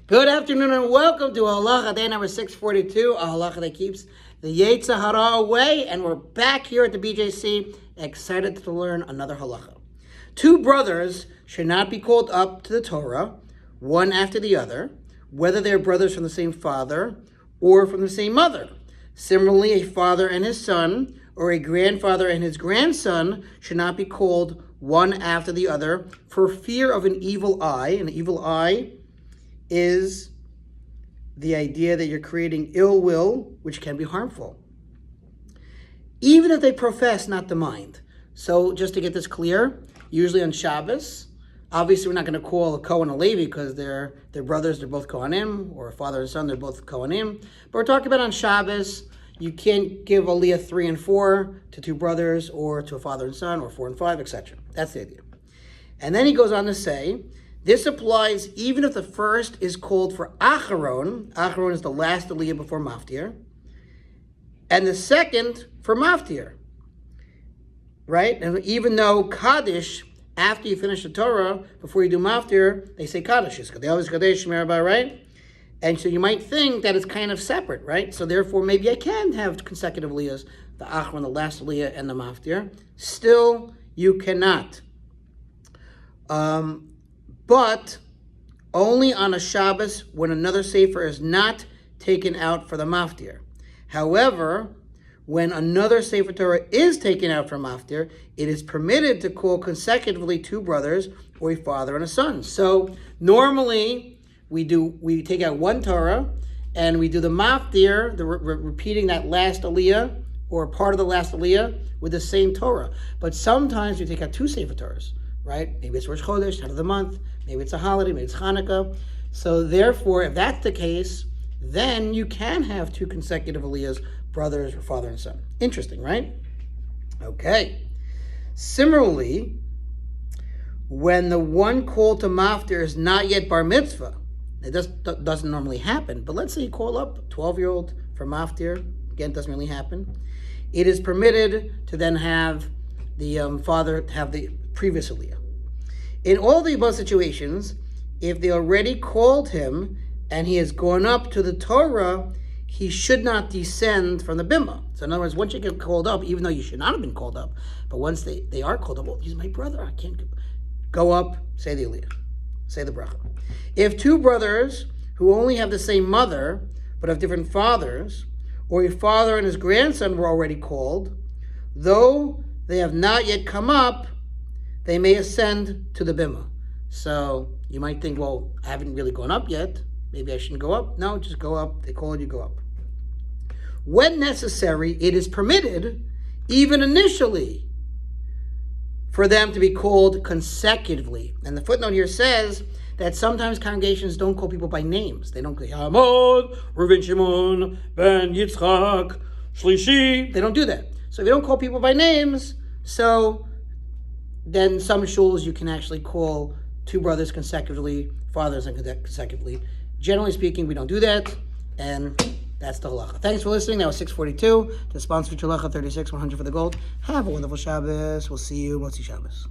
Good afternoon and welcome to Halacha Day number 642, a halacha that keeps the BJC Halacha A away, and we're back here at the BJC, excited to learn another halacha. Two brothers should not be called up to the Torah, one after the other, whether they're brothers from the same father or from the same mother. Similarly, a father and his son, or a grandfather and his grandson should not be called one after the other for fear of an evil eye. An evil eye is the idea that you're creating ill will, which can be harmful, even if they profess not to mind. So just to get this clear, usually on Shabbos, obviously we're not going to call a Kohen a Levi because they're brothers, they're both Kohanim, or a father and son, they're both Kohanim. But we're talking about on Shabbos, you can't give Aliyah 3 and 4 to two brothers, or to a father and son, or 4 and 5, etc. That's the idea. And then he goes on to say, this applies even if the first is called for Acharon. Acharon is the last Aliyah before Maftir. And the second for Maftir. Right? And even though Kaddish, after you finish the Torah, before you do Maftir, they say Kaddish. They always Kaddish, right? And so you might think that it's kind of separate, right? So therefore, maybe I can have consecutive Aliyahs, the Acharon, the last Aliyah, and the Maftir. Still, you cannot. But only on a Shabbos when another Sefer is not taken out for the Maftir. However, when another Sefer Torah is taken out for Maftir, it is permitted to call consecutively two brothers or a father and a son. So normally we take out one Torah and we do the Maftir, repeating that last Aliyah or part of the last Aliyah with the same Torah. But sometimes we take out two Sefer Torahs. Right? Maybe it's Rosh Chodesh, end of the month. Maybe it's a holiday. Maybe it's Hanukkah. So therefore, if that's the case, then you can have two consecutive Aliyahs, brothers or father and son. Interesting, right? Okay. Similarly, when the one called to Maftir is not yet bar mitzvah, it doesn't normally happen, but let's say you call up a 12-year-old for Maftir, again, it doesn't really happen. It is permitted to then have the father have the previous Aliyah. In all the above situations, if they already called him and he has gone up to the Torah, he should not descend from the bimah. So in other words, once you get called up, even though you should not have been called up, but once they are called up, well, he's my brother, I can't go up, say the Aliyah, say the bracha. If two brothers who only have the same mother, but have different fathers, or a father and his grandson were already called, though they have not yet come up, they may ascend to the bimah. So you might think, well, I haven't really gone up yet. Maybe I shouldn't go up. No, just go up. They call it, you go up. When necessary, it is permitted, even initially, for them to be called consecutively. And the footnote here says that sometimes congregations don't call people by names. They don't go, Hamod, Reuven Shimon, Ben Yitzchak, Shlishi. They don't do that. So if you don't call people by names, so then some shuls you can actually call two brothers consecutively, fathers consecutively. Generally speaking, we don't do that, and that's the halacha. Thanks for listening. That was 642. The sponsor for Halacha 36, 100 for the gold. Have a wonderful Shabbos. We'll see you Motzi Shabbos.